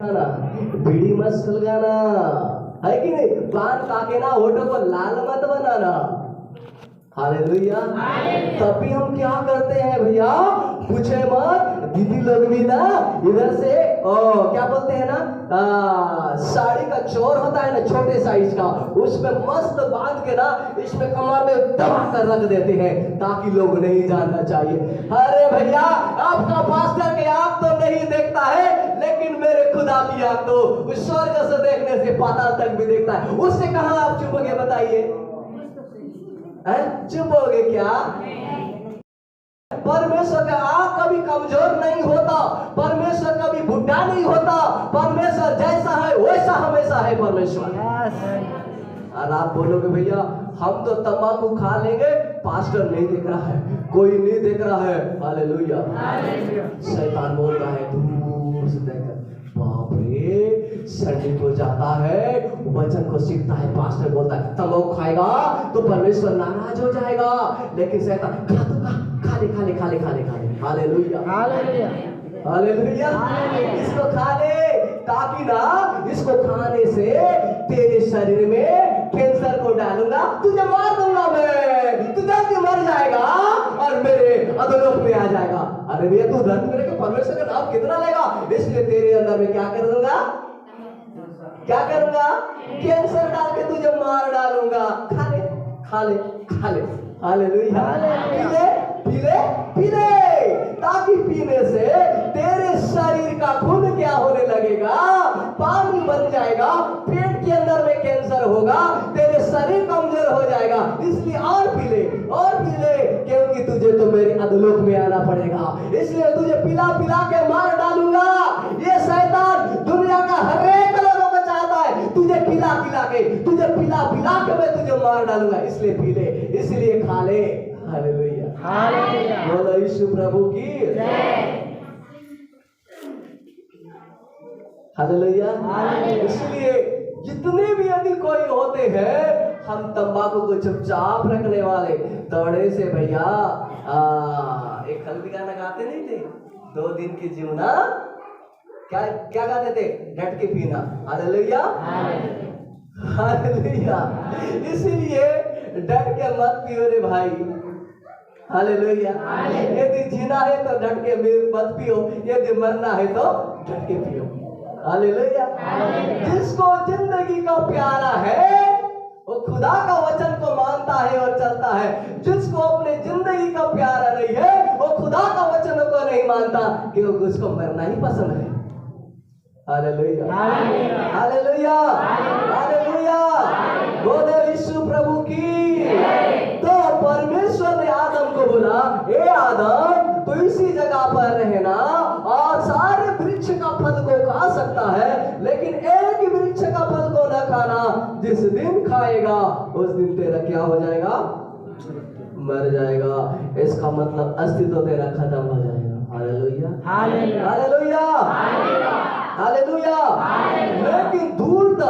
ना बीड़ी मत सुलगाना, है कि नहीं? पान ताके ना होठों को लाल मत बनाना। हालेलुया। तब भी हम क्या करते हैं भैया, पूछे मत, दीदी लोग भी ना इधर से क्या बोलते हैं ना, साड़ी का चोर होता है ना छोटे साइज का, उसमें मस्त बांध के ना इसमें कमर में दबा कर रख देते हैं ताकि लोग नहीं जानना चाहिए। अरे भैया, आपका पास्टर की आंख तो नहीं देखता है, लेकिन मेरे खुदा की आंख तो उस स्वर्ग से देखने से पाताल तक भी देखता है। उससे कहां आप चुपोगे बताइए? चुप हो गए क्या? परमेश्वर का आंख कभी कमजोर नहीं होता, परमेश्वर कभी बुढ़ा नहीं होता, परमेश्वर जैसा है वैसा हमेशा है परमेश्वर। और आप बोलोगे भैया हम तो तंबाकू खा लेंगे, पास्टर नहीं देख रहा है, कोई नहीं देख रहा है। हालेलुया। शैतान बोल रहा है दूर से देखकर, बाप रे, संडे को जाता है, वचन को सीखता है, पास्टर बोलता है तंबाकू खाएगा तो परमेश्वर नाराज हो जाएगा, लेकिन शैतान खा तो खा ले खा ले खा ले खा ले खा ले। Hallelujah hallelujah hallelujah. इसको खा ले, ताकि ना इसको खाने से तेरे शरीर में कैंसर को डालूंगा, तुझे मार दूंगा मैं, तू जल्दी मर जाएगा और मेरे अधोलोक में आ जाएगा। अरे भैया तू धर्म मेरे को परमेश्वर का नाम कितना लेगा, इसलिए तेरे अंदर में क्या कर दूंगा, क्या करूंगा, कैंसर डाल के तुझे मार डालूंगा। खा ले खा ले खा ले। हालेलुया। पी ले पी ले पी ले, ताकि पीने से तेरे शरीर का खून क्या होने लगेगा, पानी बन जाएगा, पेट के अंदर में कैंसर होगा, तेरे शरीर कमजोर हो जाएगा। इसलिए और पी ले और पी ले, क्योंकि तुझे तो मेरे अधोलोक में आना पड़ेगा, इसलिए तुझे पिला पिला के मार डालूंगा। ये शैतान दुनिया का हर एक लोगों को चाहता है, तुझे पिला पिला के, तुझे पिला पिला के मैं तुझे मार डालूंगा, इसलिए पी ले, इसलिए खा ले। Hallelujah hallelujah. बोलो यीशु प्रभु की जय। हालेलुया। इसलिए जितने भी यदि कोई होते हैं, हम तंबाकू को चुपचाप रखने वाले, थोड़े से भैया एक हल्दी गाना गाते नहीं थे, 2 दिन की जीवना, क्या क्या गाते थे, डट के पीना। Hallelujah hallelujah. इसीलिए डट के मत पियो रे भाई। हालेलुया। यदि जीना है तो डट के मत पियो, यदि मरना है तो डट के पियो। हालेलुया। जिसको जिंदगी का प्यारा है वो खुदा का वचन को मानता है और चलता है, जिसको अपने जिंदगी का प्यारा नहीं है वो खुदा का वचन को नहीं मानता, क्योंकि उसको मरना ही पसंद है। Hallelujah hallelujah hallelujah. बोलो यीशु प्रभु की। तो परमेश्वर ने आदम को बोला, हे आदम तू इसी जगह पर रहना और सारे वृक्ष का फल को खा सकता है, लेकिन एक ही वृक्ष का फल को न खाना, जिस दिन खाएगा उस दिन तेरा क्या हो जाएगा, मर जाएगा। इसका मतलब अस्तित्व तेरा खत्म हो जाएगा। Hallelujah hallelujah hallelujah. लेकिन धूर्त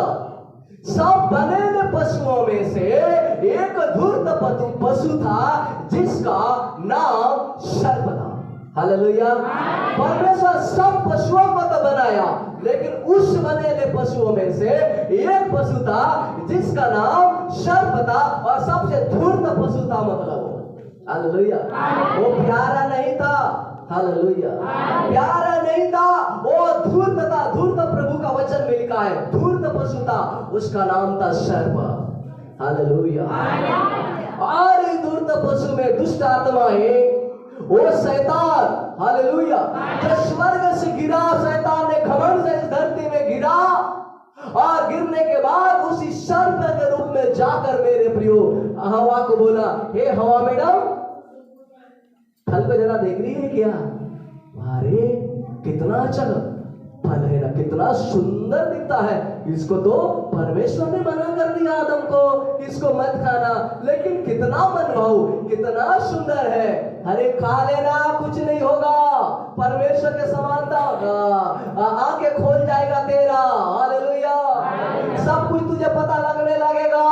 सब बने पशुओं में से एक धूर्त पशु था जिसका नाम सर्प था। हालेलुया। परमेश्वर सब पशुओं को तो बनाया, लेकिन उस बने पशुओं में से एक पशु था जिसका नाम सर्प था, और सबसे धूर्त पशु था। मतलब हालेलुया, वो प्यारा नहीं था। हालेलुया, प्यारा नहीं था, वो धूर्त था। धूर्त प्रभु का वचन में लिखा है, धूर्त पशु था, उसका नाम था सर्प। हालेलुया। और इस धूर्त पशु में दुष्ट आत्माएं, वो शैतान, हालेलुया, जो स्वर्ग से गिरा, शैतान ने घमंड से इस धरती में गिरा, और गिरने के बाद उसी सर्प के रूप में जाकर मेरे प्रियो हवा को बोला, हे हवा मैडम, फल को जरा देख रही है क्या? अरे कितना अच्छा फल है ना, कितना सुंदर दिखता है। इसको तो परमेश्वर ने मना कर दिया आदम को, इसको मत खाना, लेकिन कितना मनभाऊ, कितना सुंदर है। अरे खा लेना, कुछ नहीं होगा, परमेश्वर के समानता होगा, आंखें खोल जाएगा तेरा। हालेलुया, सब कुछ तुझे पता लगने लगेगा।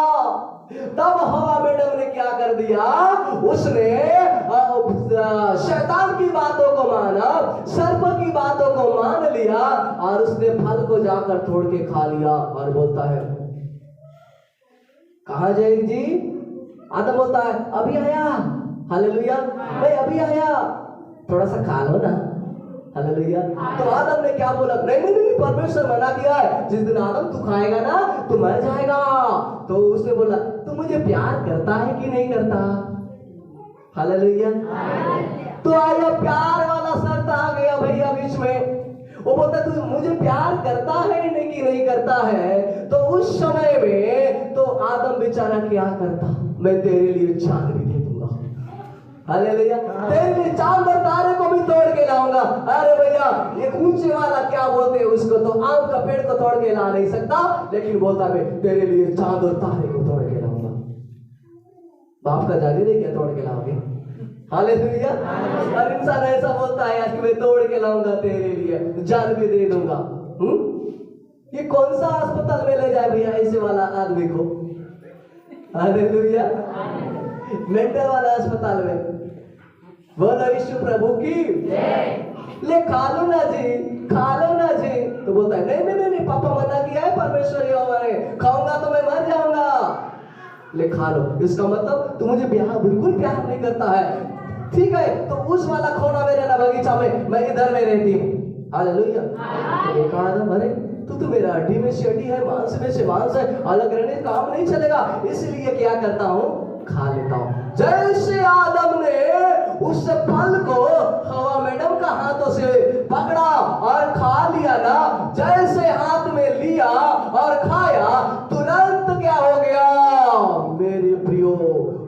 तब हवा मैडम ने क्या कर दिया, उसने शैतान की बातों को माना, सर्प की बातों को मान लिया और उसने फल को जाकर तोड़ के खा लिया और बोलता है कहाँ जाएगी जी? आदम बोलता है अभी आया, हालेलुया, मैं अभी आया, थोड़ा सा खा लो ना, हालेलुया। तो आदम ने क्या बोला? नहीं नहीं नहीं, परमेश्वर मना किया है, जिस दिन आदम तू खाएगा ना तो मर जाएगा। तो उसने बोला तू मुझे प्यार करता है कि नहीं करता? हालेलुया। तो आया प्यार वाला शर्त आ गया भैया बीच में। वो बोलता तू मुझे प्यार करता है नहीं कि नहीं करता है? तो उस समय में तो आदम बेचारा क्या करता? मैं तेरे लिए जान भी दे दूंगा, हालेलुया, तेरे लिए चांद और तारे को भी तोड़ के लाऊंगा। अरे भैया एक ऊंचे वाला क्या बोलते हैं उसको, तो आम का पेड़ को तोड़ के ला नहीं सकता, लेकिन बोलता मैं तेरे लिए चांद और तारे को तोड़ के लाऊंगा। बाप का जागीर है क्या तोड़ के लाओगे? हालेलुया। और इंसान ऐसा बोलता है कि मैं तोड़ के लाऊंगा तेरे लिए, जान भी दे दूंगा। ये कौन सा अस्पताल में ले जाए भैया ऐसे वाला आदमी को? हालेलुया। मेंटल वाला अस्पताल में। बोलो यीशु प्रभु की ले खा लो ना जी, खा लो ना जी। तो बोलता है नहीं नहीं नहीं, पापा मना किया है परमेश्वर यहोवा ने, खाऊंगा तो मैं मर जाऊंगा। ले खा लो। इसका मतलब तू मुझे बिल्कुल प्यार नहीं करता है। ठीक है, तो उस वाला खोना में रहना बगीचा में, मैं इधर में रहती हूँ। हालेलुया। तो एक आदम, अरे तू तो मेरा हड्डी में से हड्डी है, मांस में से मांस है, अलग रहने का काम नहीं चलेगा, इसलिए क्या करता हूँ? खा लेता हूँ। जैसे आदम ने उस फल को हवा मैडम का हाथों से पकड़ा और खा लिया ना, जैसे हाथ में लिया और खाया, तुरंत क्या हो गया मेरे प्रियो?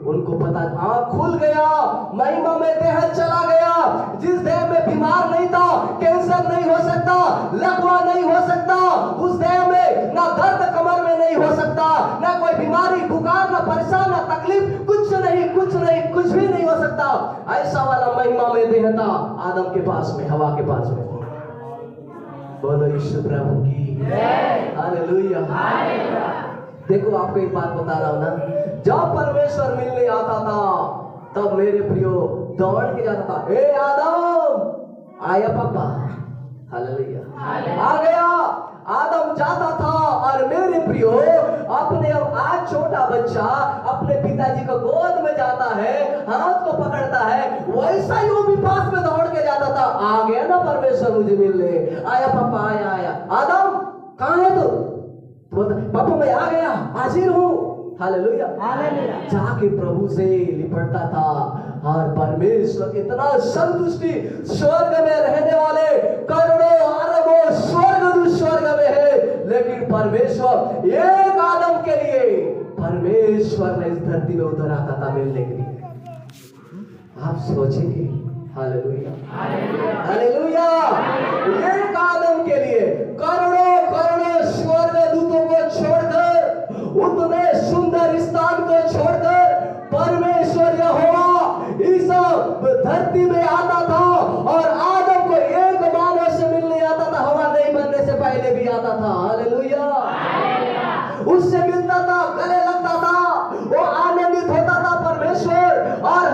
उनको पता, आंख खुल गया, महिमा में देह चला गया। जिस देह में बीमार नहीं था, कैंसर नहीं हो सकता, लकवा नहीं हो सकता, उस देह में ना दर्द कमर में नहीं हो सकता, ना कोई बीमारी, बुखार, ना परेशान, ना तकलीफ, कुछ नहीं, कुछ भी नहीं हो सकता। ऐसा वाला महिमा में देह था आदम के पास में, हवा के पास में। बोलो यीशु प्रभु की हालेलुया। देखो आपको एक बात बता रहा हूं ना, जब परमेश्वर मिलने आता था तब मेरे प्रियो दौड़ के जाता था, ए आदम आया पापा, हालेलुया, आ गया। आदम जाता था और मेरे प्रियो अपने आज छोटा बच्चा अपने पिताजी को गोद में जाता है, हाथ को पकड़ता है, वैसा ही वो भी पास में दौड़ के जाता था। आ गया ना परमेश्वर मुझे मिलने, आया पापा, आया आया। आदम कहाँ है तू? पापा मैं आ गया, हाजिर हूँ, हालेलुया। जाके प्रभु से लिपटता था और परमेश्वर इतना संतुष्टि, स्वर्ग में रहने वाले करोड़ों अरबों स्वर्गदूत स्वर्ग में है, लेकिन परमेश्वर एक आदम के लिए परमेश्वर ने इस धरती में उतर आता था मिलने के लिए। आप सोचेंगे, हालेलुया हालेलुया, एक आदम के लिए करोड़ों करोड़ों स्वर्गदूतों को छोड़कर, उतने सुंदर स्थान को छोड़कर परमेश्वर यहोवा इस धरती में आता था और आदम को एक मानव से मिलने आता था, हवा नहीं बनने से पहले भी आता था। हालेलुया। उससे मिलता था, गले लगता था, वो आनंदित होता था परमेश्वर, और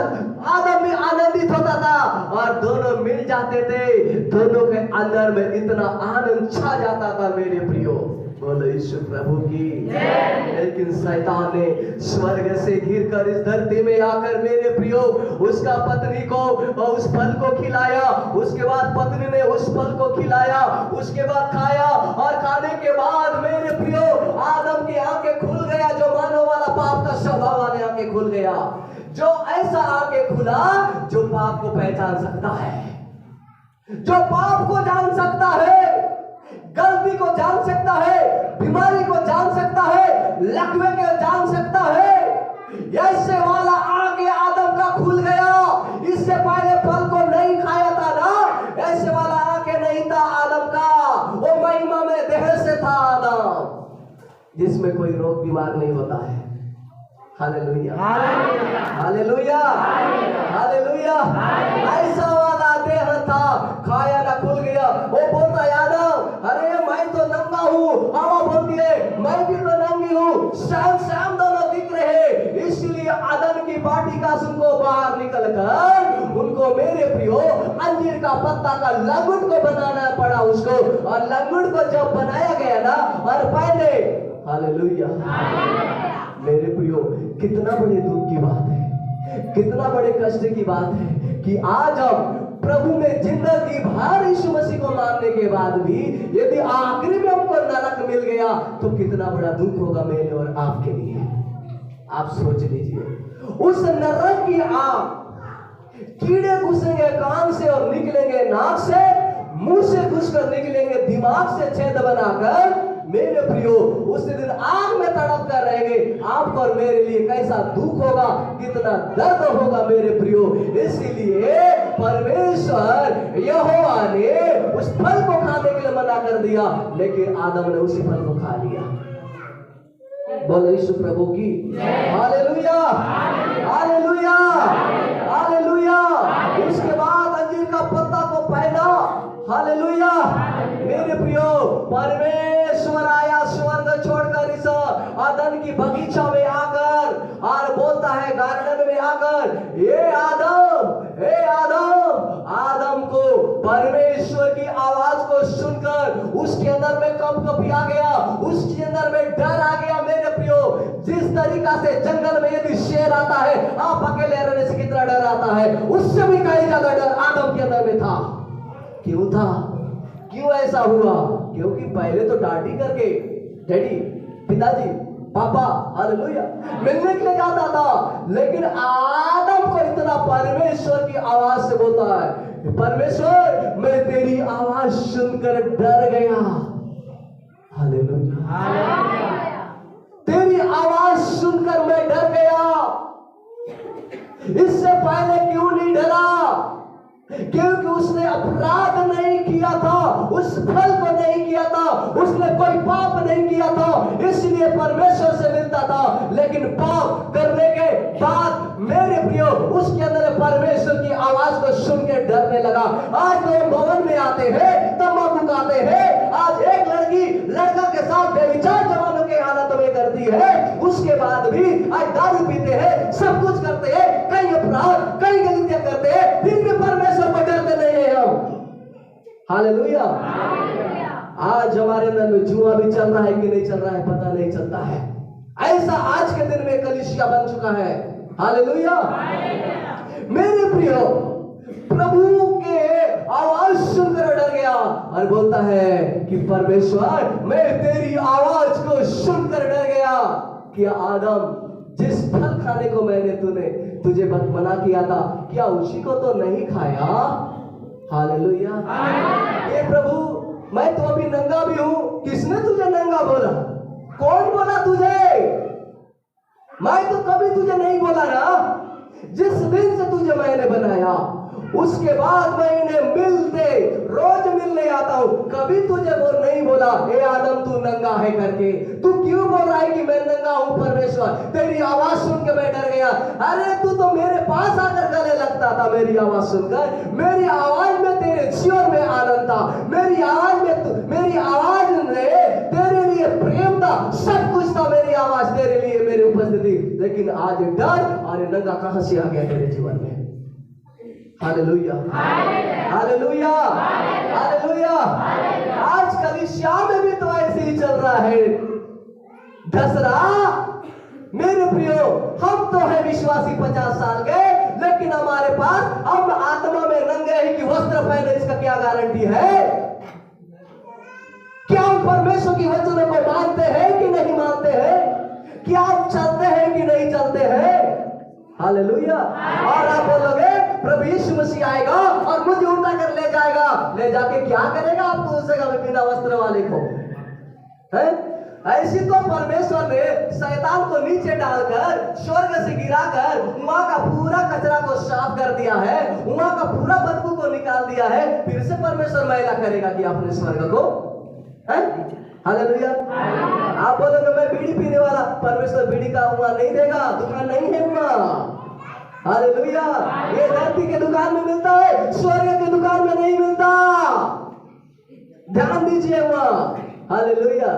आदम भी आनंदित होता था, और दोनों मिल जाते थे। दोनों के अंदर में इतना आनंद छा जाता था मेरे प्रियो। बोलो यीशु प्रभु की। लेकिन शैतान ने स्वर्ग से गिरकर इस धरती में आकर मेरे प्रियो उसका पत्नी को उस फल को खिलाया, उसके बाद पत्नी ने उस फल को खिलाया, उसके बाद खाया, और खाने के बाद मेरे प्रियो आदम की आंखें खुल गया, जो मानव वाला पाप का स्वभाव वाले आंखें खुल गया, जो ऐसा आंखें खुला जो पाप को पहचान सकता है, जो पाप को जान सकता है, गलती को जान सकता है, बीमारी को जान सकता है, लकवे को जान सकता है। ऐसे वाला आगे आदम का खुल गया। इससे पहले फल को नहीं खाया था ना, ऐसे वाला आगे नहीं था आदम का, वो महिमा में देह से था आदम, जिसमें कोई रोग बीमार नहीं होता है। Hallelujah hallelujah hallelujah. ऐसा वाला देह था, खाया ना, खुल गया। वो बोलता है आदम, अरे मैं तो नंगा हूँ, हवा बोलती है मैं भी तो नंगी हूँ, शाम दोनों दिख रहे हैं। इसलिए आदम की बाटी का उनको बाहर निकल कर उनको उनको मेरे प्रियो अंजीर का पत्ता का लंगुट को बनाना पड़ा उसको, और लंगुट को जब बनाया गया ना, और पहले हालेलुया मेरे प्रियो, कितना बड़े दुख की बात है, कितना बड़े कष्ट की बात है कि आज हम प्रभु में जिंदगी भर यीशु मसीह को मानने के बाद भी यदि आखिरी में हमको नरक मिल गया तो कितना बड़ा दुख होगा मेरे और आपके लिए। आप सोच लीजिए, उस नरक की आग, कीड़े घुसेंगे कान से और निकलेंगे नाक से, मुंह से घुसकर निकलेंगे दिमाग से छेद बनाकर। मेरे प्रियो, उस दिन आग में तड़प कर रहेंगे। आपको और मेरे लिए कैसा दुख होगा, कितना दर्द होगा मेरे प्रियो। इसीलिए परमेश्वर यहोवा ने उस फल को खाने के लिए मना कर दिया, लेकिन आदम ने उसी फल को खा लिया। बोलो यीशु प्रभु की हालेलुया, हालेलुया, हालेलुया। उसके बाद अंजीर का पत्ता को पहना, हालेलुया। मेरे प्रियो, परमेश्वर आया स्वर्ग छोड़कर इस आदम की बगीचा में आकर, और बोलता है गार्डन में आकर, हे आदम, आदम को परमेश्वर की आवाज को सुनकर उसके अंदर में कंपकपी आ गया, उसके अंदर में डर आ गया। मेरे प्रियो, जिस तरीका से जंगल में यदि शेर आता है, आप अकेले रहने से कितना डर आता है, उससे भी कहीं ज्यादा डर आदम के अंदर में था। क्यों था? क्यों ऐसा हुआ? क्योंकि पहले तो डांटी करके डैडी, पिताजी, पापा, हालेलुया मिलने के लिए जाता था, लेकिन आदम को इतना परमेश्वर की आवाज से बोलता है, परमेश्वर मैं तेरी आवाज सुनकर डर गया। हालेलुया, तेरी आवाज सुनकर मैं डर गया। इससे पहले क्यों नहीं डरा? क्योंकि उसने अपराध नहीं किया था, उस फल को नहीं किया था, उसने कोई पाप नहीं किया था, इसलिए परमेश्वर से मिलता था। लेकिन पाप करने के बाद मेरे प्रियो, उसके अंदर परमेश्वर की आवाज को सुन के डरने लगा। आज तो हम भवन में आते हैं, तंबाकू खाते हैं। आज एक लड़की लड़का के साथ बेविचार जवानों के हालत में करती है, उसके बाद भी आज दारू पीते हैं, सब कुछ करते हैं, कई अपराध, कई गलतियां करते हैं, फिर भी परमेश्वर को डरते नहीं है हम। हालेलुया। आज हमारे अंदर में जुआ भी चल रहा है कि नहीं चल रहा है पता नहीं चलता है। ऐसा आज के दिन में कलीसिया बन चुका है। हालेलुया। मेरे प्रियो, प्रभु के आवाज सुनकर डर गया और बोलता है कि परमेश्वर मैं तेरी आवाज को सुनकर डर गया। क्या आदम, जिस फल खाने को मैंने तुझे मना किया था, क्या उसी को तो नहीं खाया? हालेलुया। ये प्रभु, मैं तो अभी नंगा भी हूं। किसने तुझे नंगा बोला? कौन बोला तुझे? मैं तो कभी तुझे नहीं बोला ना। जिस दिन से तुझे मैंने बनाया उसके बाद मैं इन्हें रोज मिलने आता हूं, कभी तुझे वो नहीं बोला हे आदम तू नंगा है करके। तू क्यों बोल रहा है कि मैं नंगा हूं? परमेश्वर, तेरी आवाज सुन के मैं डर गया। अरे तू तो मेरे पास आकर गले लगता था मेरी आवाज सुनकर। मेरी आवाज में तेरे जीवन में आनंद था, मेरी आवाज में तेरे लिए प्रेम था, सब कुछ था। मेरी आवाज तेरे लिए, मेरी उपस्थिति। लेकिन आज डर और नंगा कहां से आ गया तेरे जीवन में? Hallelujah, hallelujah, hallelujah. आज कलीसिया में भी तो ऐसे ही चल रहा है। दसरा मेरे प्रियो, हम तो है विश्वासी 50 साल के, लेकिन हमारे पास हम आत्मा में नंगे हैं कि वस्त्र पहने, इसका क्या गारंटी है? क्या हम परमेश्वर की वचनों को मानते हैं कि नहीं मानते हैं? क्या आप चलते हैं कि नहीं चलते हैं? हालेलुया। और आप बोलोगे प्रभु यीशु मसीह आएगा और मुझे उठा कर ले जाएगा। ले जाके क्या करेगा? आपको उससे बिना वस्त्र वाले को है? ऐसी तो परमेश्वर ने शैतान को नीचे डालकर स्वर्ग से गिराकर वहां का पूरा कचरा को साफ कर दिया है, वहां का पूरा बदबू को निकाल दिया है। फिर से परमेश्वर मैला करेगा कि अपने स्वर्ग को है? हालेलुया। आप बोलोगे मैं बीड़ी पीने वाला, परमेश्वर बीड़ी का वहां नहीं देगा, दुकान नहीं है वहां। हालेलुया। ये धरती के दुकान में मिलता है, स्वर्ग के दुकान में नहीं मिलता। ध्यान दीजिए वहां। हालेलुया।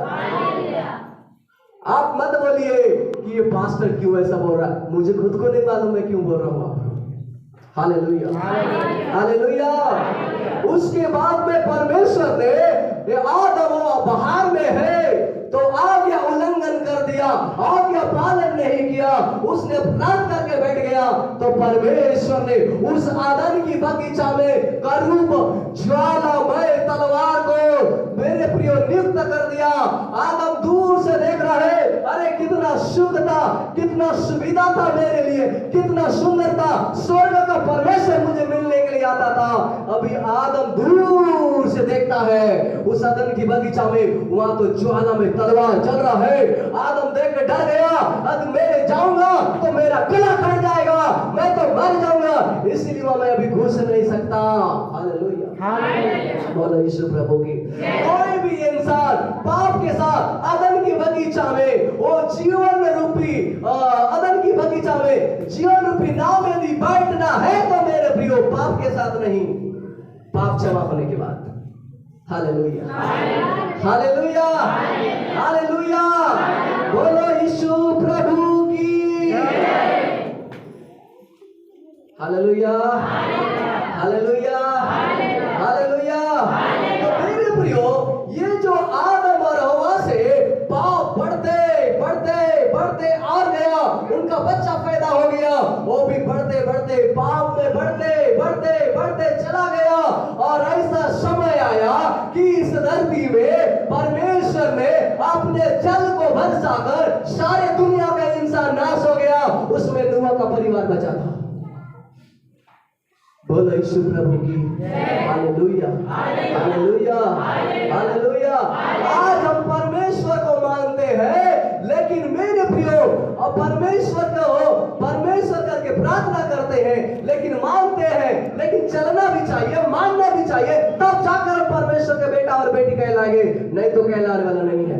आप मत बोलिए कि ये पास्टर क्यों ऐसा बोल रहा है, मुझे खुद को नहीं मालूम मैं क्यों बोल रहा हूं। Hallelujah, hallelujah. उसके बाद में परमेश्वर ने आदम बाहर में है तो आज्ञा उल्लंघन कर दिया, आज्ञा पालन नहीं किया, उसने अपराध करके बैठ गया। तो परमेश्वर ने उस आदम की बगीचा में करूब ज्वालामय तलवार को मेरे प्रियो नियुक्त कर दिया। आदम दूर से देख रहा है, अरे कितना सुख था, कितना सुविधा था मेरे लिए, कितना सुंदर था, स्वर्ग का परमेश्वर मुझे मिलने के लिए आता था। अभी आदम दूर से देखता है उस आदम की बगीचा में, वहां तो ज्वाला में तलवार चल रहा है। आदम देख के डर गया, अब मैं जाऊंगा तो मेरा गला कट जाएगा, मैं तो मर जाऊंगा, इसलिए मैं अभी घुस नहीं सकता। हालेलुया, हालेलुया, बोलो यीशु प्रभु की। कोई भी इंसान पाप के साथ आदम की बगीचा में, वो जीवन रूपी आदम की बगीचा में जीवन रूपी नाव में यदि बैठना है तो मेरे प्रियो पाप के साथ नहीं, पाप क्षमा होने के बाद। हालेलुया, हालेलुया, हालेलुया, बोलो यीशु प्रभु की। Hallelujah, hallelujah, hallelujah. तो मेरे प्रियो, ये जो आदम और हव्वा से पाप बढ़ते बढ़ते बढ़ते आ गया, उनका बच्चा पैदा हो गया, वो भी बढ़ते बढ़ते पाप में बढ़ते बढ़ते बढ़ते चला गया। और ऐसा समय आया कि इस धरती में परमेश्वर ने अपने जल को बरसाकर सारे दुनिया का इंसान नाश हो गया, उसमें नूह का परिवार बचा था। बोलो यीशु प्रभु की। Hallelujah, hallelujah, hallelujah. आज हम परमेश्वर को मानते हैं, लेकिन मेरे प्रियो अब परमेश्वर करके प्रार्थना करते हैं, लेकिन मानते हैं, लेकिन चलना भी चाहिए, मानना भी चाहिए, तब जाकर हम परमेश्वर के बेटा और बेटी कहलाएंगे, नहीं तो कहलाने वाला नहीं है।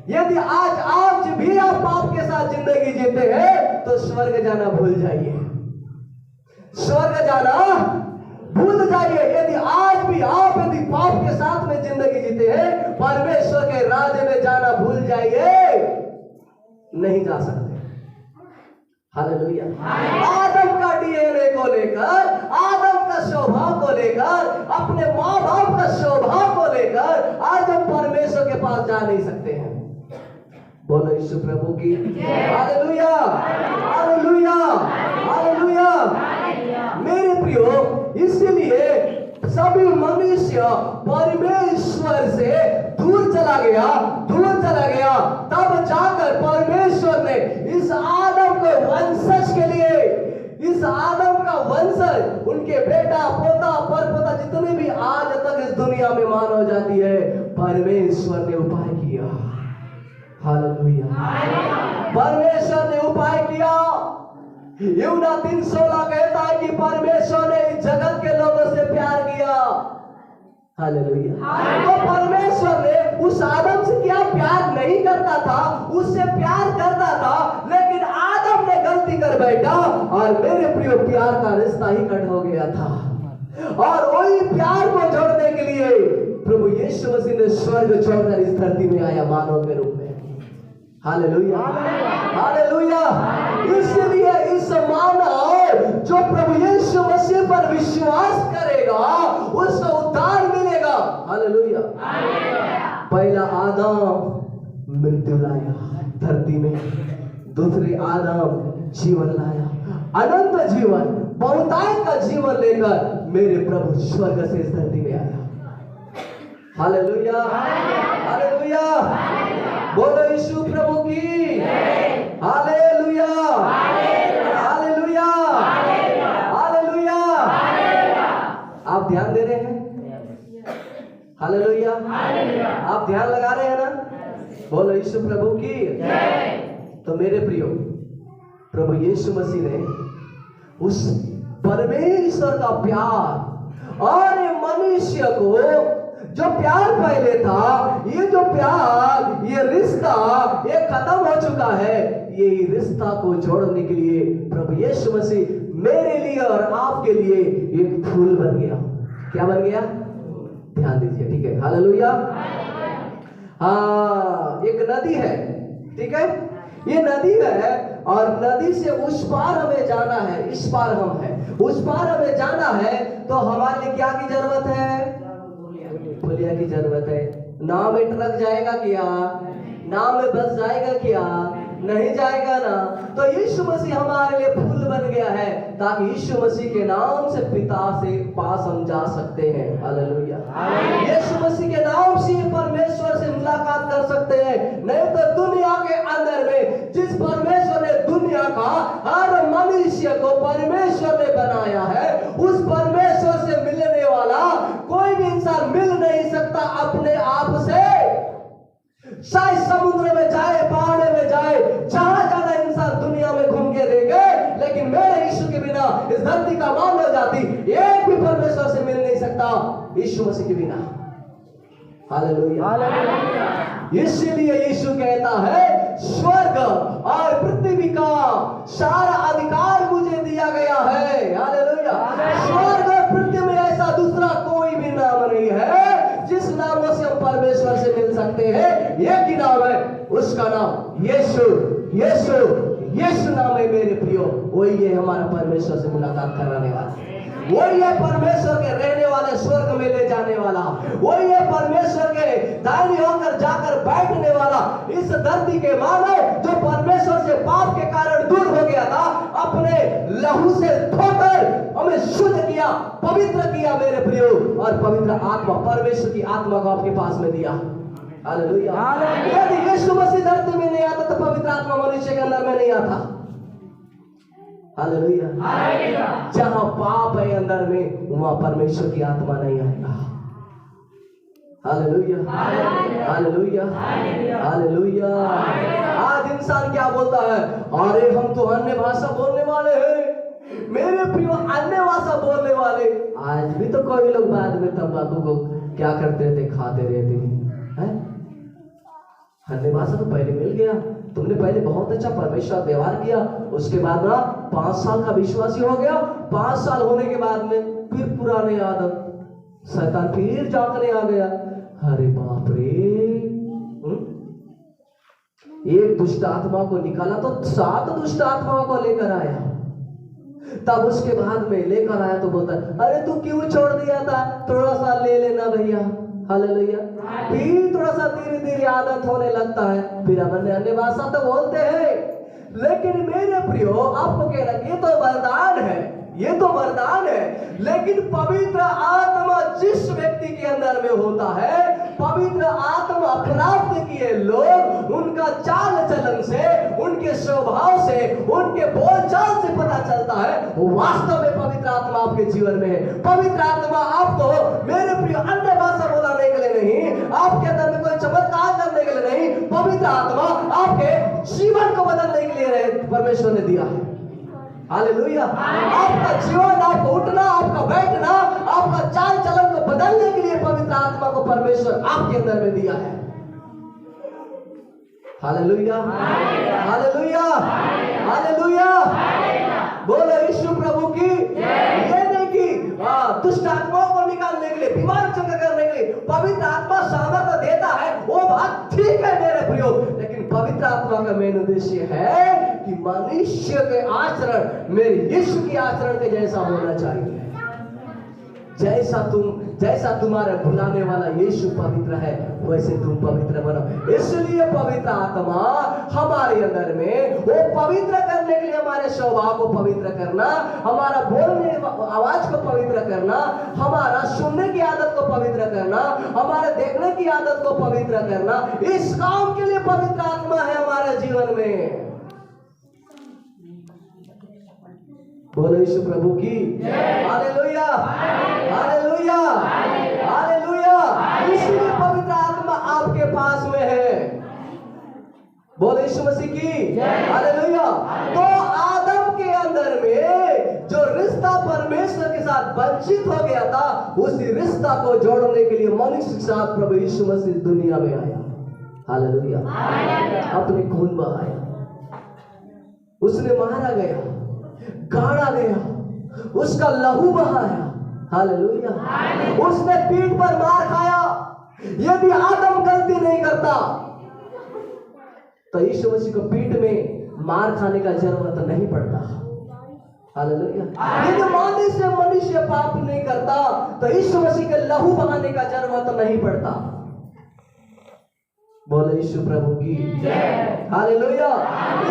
यदि आज भी आप पाप के साथ जिंदगी जीते हैं तो स्वर्ग जाना भूल जाइए, स्वर्ग जाना भूल जाइए। यदि आज भी आप यदि पाप के साथ में जिंदगी जीते हैं, परमेश्वर के राज्य में जाना भूल जाइए, नहीं जा सकते। हालेलुया। आदम का डीएनए को लेकर, आदम का स्वभाव को लेकर, अपने माँ बाप का स्वभाव को लेकर आज हम परमेश्वर के पास जा नहीं सकते हैं। बोलो यीशु प्रभु की। Hallelujah, hallelujah, hallelujah. मेरे प्रियो, इसलिए सभी मनुष्य परमेश्वर से दूर चला गया, तब जाकर परमेश्वर ने इस आदम के वंशज के लिए, इस आदम का वंशज, उनके बेटा पोता परपोता जितने भी आज तक इस दुनिया में मानव जाती है, परमेश्वर ने उपाय किया। हालेलुया, परमेश्वर ने उपाय किया। यूहन्ना 3:16 कहता है कि परमेश्वर ने इस जगत के लोगों से प्यार किया। हालेलुया। तो परमेश्वर ने उस आदम से क्या प्यार नहीं करता था, उससे प्यार करता था, लेकिन आदम ने गलती कर बैठा और मेरे प्रिय प्यार का रिश्ता ही कट हो गया था। और वही प्यार को जोड़ने के लिए प्रभु यीशु मसीह ने स्वर्ग छोड़कर इस धरती में आया मानव के रूप में। Hallelujah, hallelujah. इसलिए इस मानव जो प्रभु यीशु मसीह पर विश्वास करेगा, उसको उद्धार मिलेगा। हालेलुया। पहला आदम मृत्यु लाया धरती में, दूसरे आदम जीवन लाया, अनंत जीवन, बहुतायत का जीवन लेकर मेरे प्रभु स्वर्ग से इस धरती में आया। Hallelujah, hallelujah. बोलो यीशु प्रभु की। Hallelujah, hallelujah, hallelujah. आप ध्यान दे रहे हैं? हालेलुया, आप ध्यान लगा रहे हैं ना? बोलो यीशु प्रभु की। तो मेरे प्रियो, प्रभु यीशु मसीह ने उस परमेश्वर का प्यार और मनुष्य को जो प्यार पहले था, ये जो प्यार, ये रिश्ता, ये खत्म हो चुका है। ये रिश्ता को जोड़ने के लिए प्रभु यीशु मसीह मेरे लिए और आपके लिए एक फूल बन गया। क्या बन गया? ध्यान दीजिए, ठीक है। हालेलुया। हाँ, एक नदी है, ठीक है, ये नदी है और नदी से उस पार हमें जाना है, इस पार हम है, उस पार हमें जाना है। तो हमारे लिए क्या की जरूरत है? पुलिया की जरूरत है। नाव में ट्रक जाएगा क्या? नाव में बस जाएगा क्या? नहीं जाएगा ना। तो यीशु मसीह हमारे लिए पुल बन गया है ताकि यीशु मसीह के नाम से पिता से पास हम जा सकते हैं। हालेलुया। यीशु मसीह के नाम से परमेश्वर से मुलाकात कर सकते हैं। नहीं तो दुनिया के अंदर में जिस परमेश्वर ने दुनिया का हर मनुष्य को परमेश्वर ने बनाया है, उस परमेश्वर से मिलने वाला कोई भी इंसान मिल नहीं सकता अपने आप से। चाहे समुद्र में जाए, पहाड़े में जाए, जहां जाना इंसान दुनिया में घूम के देखे, लेकिन मेरे यीशु के बिना इस धरती का मानव जाति एक भी परमेश्वर से मिल नहीं सकता यीशु मसीह के बिना। हालेलुया। इसीलिए यीशु कहता है स्वर्ग और पृथ्वी का सारा अधिकार मुझे दिया गया है। हालेलुया। स्वर्ग और पृथ्वी में ऐसा दूसरा कोई भी नाम नहीं है जिस नामों से हम परमेश्वर से मिल सकते हैं। एक ही नाम है, उसका नाम यीशु। यीशु यीशु नाम है मेरे प्रियो। वही है हमारा परमेश्वर से मुलाकात कराने वाला, वही है परमेश्वर के रहने वाले, स्वर्ग में ले जाने वाला, वही है परमेश्वर के दाहिने होकर जाकर बैठने वाला। इस धरती के मानव जो परमेश्वर से पाप के कारण दूर हो गया था, अपने लहू से धोकर हमें शुद्ध किया, पवित्र किया मेरे प्रियो, और पवित्र आत्मा, परमेश्वर की आत्मा को आपके पास में दिया। हालेलुया। यदि यीशु मसीह धरती में नहीं आता तो पवित्र आत्मा मनुष्य के अंदर में नहीं आता। हालेलुया। जहां पाप है अंदर में, वहां परमेश्वर की आत्मा नहीं आएगा। हालेलुया। हालेलुया। हालेलुया। आज इंसान क्या बोलता है? अरे हम तो अन्य भाषा बोलने वाले हैं। मेरे प्रियो, अन्य भाषा बोलने वाले आज भी तो कोई लोग बाद में तंबाकू को क्या करते थे, खाते रहते हैं। अन्य भाषा तो पहले मिल गया, तुमने पहले बहुत अच्छा परमेश्वर व्यवहार किया, उसके बाद ना 5 साल का विश्वासी हो गया, 5 साल होने के बाद में फिर पुराने आदत शैतान फिर जागने आ गया। अरे बाप रे, एक दुष्ट आत्मा को निकाला तो 7 दुष्ट आत्माओं को लेकर आया। तब उसके बाद में लेकर आया तो बोलता अरे तू क्यों छोड़ दिया था, थोड़ा सा ले लेना भैया। हालेलुया। फिर थोड़ा सा धीरे धीरे आदत होने लगता है, फिर अन्य भाषा तो बोलते हैं। लेकिन मेरे प्रियो, आपको कहना ये तो वरदान है, ये तो वरदान है, लेकिन पवित्र आत्मा जिस व्यक्ति के अंदर में होता है, पवित्र आत्मा प्राप्त किए लोग, उनका चाल चलन से, उनके स्वभाव से, उनके बोलचाल से पता चलता है वास्तव में पवित्र आत्मा आपके जीवन में है। पवित्र आत्मा आपको मेरे प्रिय अन्य भाषा बोलाने के लिए नहीं, आपके अंदर में कोई चमत्कार करने के लिए नहीं, पवित्र आत्मा आपके जीवन को बदलने के लिए परमेश्वर ने दिया है। हालेलुया। आपका जीवन, आपको उठना, आपका बैठना, आपका चाल चलन को बदलने के लिए पवित्र आत्मा को परमेश्वर आपके अंदर में दिया है। हालेलुया। हालेलुया। हालेलुया। बोलो यीशु प्रभु की। ये नहीं कि दुष्ट आत्माओं को निकालने के लिए, बीमार चंगा करने के लिए पवित्र आत्मा सामर्थ्य देता है, वो बात ठीक है मेरे प्रियो, लेकिन पवित्र आत्मा का मेन उद्देश्य है कि मनुष्य के आचरण मेरे यीशु के आचरण के जैसा होना चाहिए। जैसा तुम्हारे बुलाने वाला यीशु पवित्र है, वैसे तुम पवित्र बनो। इसलिए पवित्र आत्मा हमारे अंदर में, वो पवित्र करने के लिए हमारे स्वभाव को पवित्र करना, हमारा बोलने आवाज को पवित्र करना, हमारा सुनने की आदत को पवित्र करना, हमारे देखने की आदत को पवित्र करना, इस काम के लिए पवित्र आत्मा है हमारे जीवन में। बोलो यीशु प्रभु की। हालेलुया। हालेलुया। हालेलुया। इसलिए पवित्र आत्मा आपके पास में है। बोलो यीशु मसीह की। हालेलुया। तो आदम के अंदर में जो रिश्ता परमेश्वर के साथ वंचित हो गया था, उसी रिश्ता को जोड़ने के लिए मनुष्य के साथ प्रभु यीशु मसीह दुनिया में आया। हालेलुया। अपने खून बहाया, उसने मारा गया, गाड़ा गया, उसका लहू बहाया। हालेलुया। उसने पीठ पर मार खाया। यदि आदम गलती नहीं करता, तो यीशु मसीह को पीठ में मार खाने का जरूरत नहीं पड़ता। हालेलुया। यदि मानने से मनुष्य पाप नहीं करता तो यीशु मसीह के लहू बहाने का जरूरत नहीं पड़ता। बोलो यीशु प्रभु की जय। हालेलुया।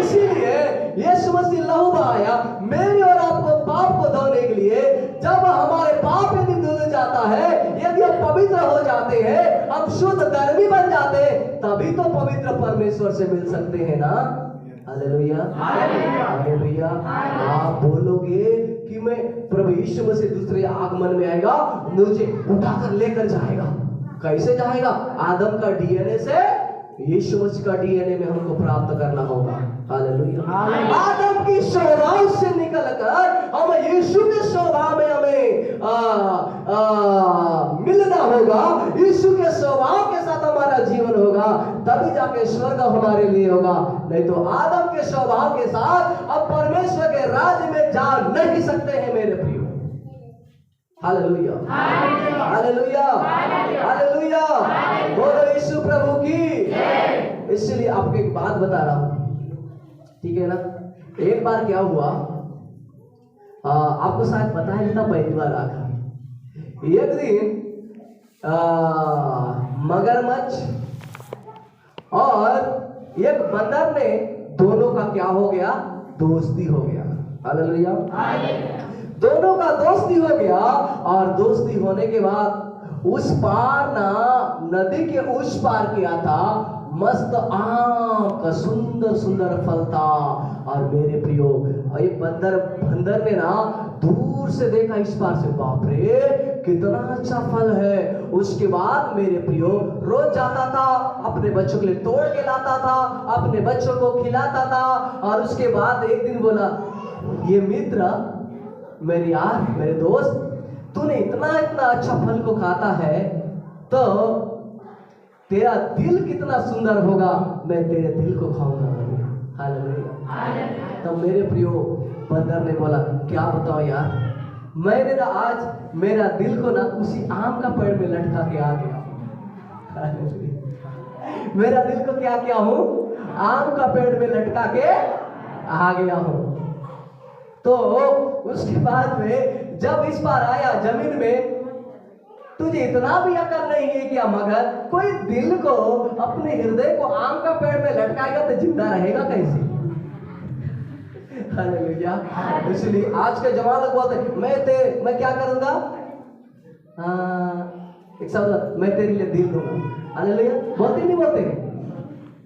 इसीलिए यीशु मसीह लहू बहाया मेरे और आपको पाप को धोने के लिए। जब हमारे पाप यदि धुल जाता है, यदि हम पवित्र हो जाते हैं, हम शुद्ध धर्मी बन जाते हैं, तभी तो पवित्र परमेश्वर से मिल सकते हैं ना। हालेलुया। हालेलुया। आप बोलोगे कि मैं प्रभु यीशु मसीह दूसरे आगमन में आएगा, मुझे उठाकर लेकर जाएगा। कैसे जाएगा? आदम का डीएनए से यीशु मसीह का डीएनए में हमको प्राप्त करना होगा। हालेलुया। आदम की स्वभाव से निकलकर हम यीशु के स्वभाव में हमें मिलना होगा। यीशु के स्वभाव के साथ हमारा जीवन होगा, तभी जाके स्वर्ग हमारे लिए होगा। नहीं तो आदम के स्वभाव के साथ अब परमेश्वर के राज्य में जा नहीं सकते हैं मेरे प्रियो। हालेलुया। हालेलुया। हालेलुया। बोलो यीशु प्रभु की। इसलिए आपको एक बात बता रहा हूं, ठीक है ना। एक बार क्या हुआ, आपको शायद पता है, था पहली बार आकर एक दिन मगरमच्छ और एक बंदर ने दोनों का क्या हो गया? दोस्ती हो गया। हालेलुया। दोनों का दोस्ती हो गया और दोस्ती होने के बाद उस पार ना नदी के उस पार किया था, मस्त आम का सुंदर सुंदर फल था। और मेरे प्रियो, ये बंदर ने ना दूर से देखा इस पार से, बाप रे कितना अच्छा फल है। उसके बाद मेरे प्रियो रोज जाता था, अपने बच्चों के लिए तोड़ के लाता था, अपने बच्चों को खिलाता था। और उसके बाद एक दिन बोला, ये मित्र, मेरे यार, मेरे दोस्त, तूने इतना इतना अच्छा फल को खाता है तो तेरा दिल कितना सुंदर होगा, मैं तेरे दिल को खाऊंगा। हालेलुया। तब मेरे प्रियो बंदर ने बोला, क्या बताओ यार, मैंने ना आज मेरा दिल को ना उसी आम का पेड़ में लटका के आ गया। मेरा दिल को क्या किया हूं? आम का पेड़ में लटका के आ गया हूं। तो उसके बाद में जब इस बार आया जमीन में, तुझे इतना भी अकल नहीं है क्या? मगर कोई दिल को, अपने हृदय को आम का पेड़ में लटकाएगा तो जिंदा रहेगा कैसे? हालेलुया। इसलिए आज के जवान लोग बोलते, मैं क्या करूंगा? एक शब्द, मैं तेरे लिए दिल दूंगा। हालेलुया। बोलते नहीं बोलते?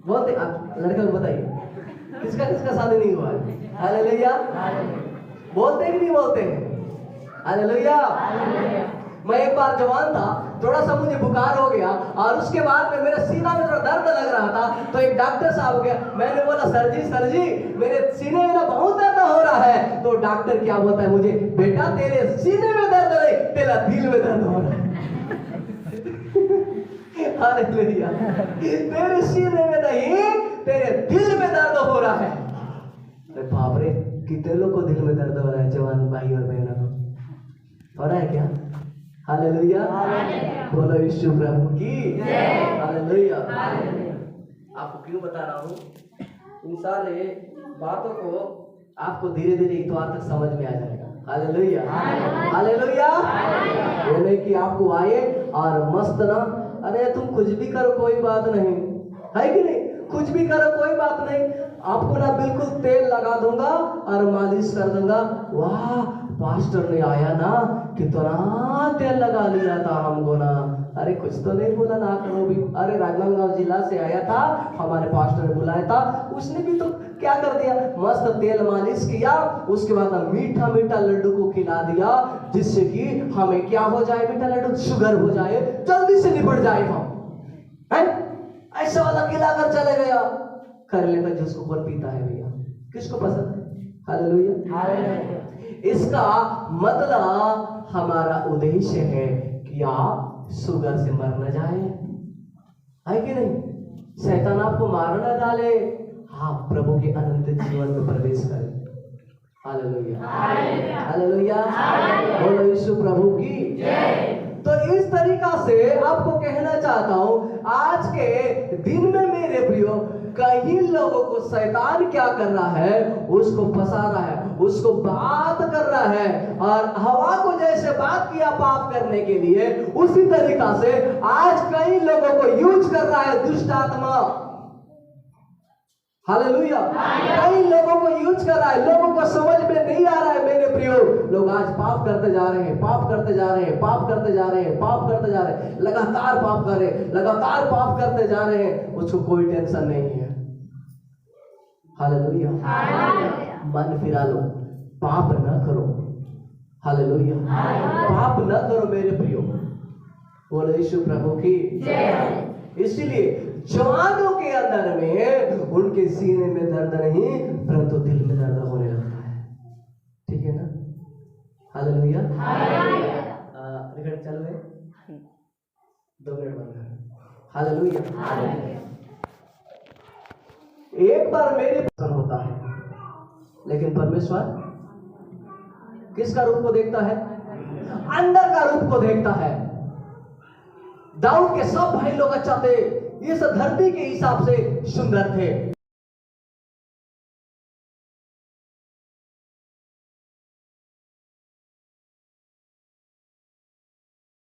बोलते। लड़का को बताइए, किसका किसका शादी नहीं हुआ है? हालेलुया। बोलते भी नहीं बोलते? हालेलुया। मैं एक बार जवान था, थोड़ा सा मुझे बुखार हो गया और उसके बाद में मेरे सीना में थोड़ा दर्द लग रहा था। तो एक डॉक्टर साहब गया, मैंने बोला, सर जी मेरे सीने में बहुत दर्द हो रहा है। तो डॉक्टर क्या बोलता है मुझे, बेटा तेरे सीने में दर्द नहीं, तेरा दिल में दर्द हो रहा है। हालेलुया। तेरे सीने में नहीं, तेरे दिल में दर्द हो रहा है। अरे बाप रे, कितने लोग को दिल में दर्द हो रहा है? जवान भाई और बहनों को हो रहा है क्या? हालेलुया। बोलो यीशु प्रभु की जय। हालेलुया। आपको क्यों बता रहा हूँ? इन सारे बातों को आपको धीरे धीरे इतवार तक समझ में आ जाएगा। हालेलुया। हालेलुया। वो नहीं कि आपको आए और मस्त ना, अरे तुम कुछ भी करो कोई बात नहीं, है कि नहीं? कुछ भी करो कोई बात नहीं, आपको ना बिल्कुल तेल लगा दूंगा और मालिश कर दूंगा। वाह, पास्टर ने आया ना, कितना तेल लगा लिया था हमको ना। अरे कुछ तो नहीं बोला ना करो भी। अरे राजनांदगांव जिला से आया था, हमारे पास्टर ने बुलाया था, उसने भी तो क्या कर दिया, मस्त तेल मालिश किया। उसके बाद मीठा मीठा लड्डू को खिला दिया, जिससे कि हमें क्या हो जाए? मीठा लड्डू शुगर हो जाए, जल्दी से निपट जाए हम। ऐसा वाला खिलाकर चले गया। करेले का जूस कौन पीता है भैया? किसको पसंद है? हालेलुया। इसका मतलब हमारा उद्देश्य है कि आप शुगर से मर न जाए, है कि नहीं? शैतान आपको मार न डाले, आप प्रभु के अनंत जीवन में प्रवेश करें। हालेलुया। हालेलुया। बोलो यीशु प्रभु की जय। तो इस तरीका से आपको कहना चाहता हूं, आज के दिन में मेरे प्रियो, कई लोगों को शैतान क्या कर रहा है, उसको फंसा रहा है, उसको बात कर रहा है। और हवा को जैसे बात किया पाप करने के लिए, उसी तरीका से आज कई लोगों को यूज कर रहा है दुष्ट आत्मा। हालेलुया। कई लोगों को यूज कर रहा है, लोगों को समझ में नहीं आ रहा है मेरे प्रियो। लोग आज पाप करते जा रहे हैं, पाप करते जा रहे हैं, पाप करते जा रहे हैं, पाप करते जा रहे हैं, लगातार पाप कर रहे हैं, लगातार पाप करते जा रहे हैं, उसको कोई टेंशन नहीं है। हालेलुया। मन फिरा लो, पाप न करो। हालेलुया। पाप न करो मेरे प्रियो। बोलो यीशु प्रभु की जय। इसलिए जवानों के अंदर में उनके सीने में दर्द नहीं, परंतु दिल में दर्द होने लगता है। ठीक है ना? हालेलुया। रिकॉर्ड चल रहे 2 मिनट बंद। हालेलुया। एक बार मेरे पसंद होता है, लेकिन परमेश्वर किसका रूप को देखता है? अंदर का रूप को देखता है। दाऊद के सब भाई लोग अच्छा थे, ये सब धरती के हिसाब से सुंदर थे,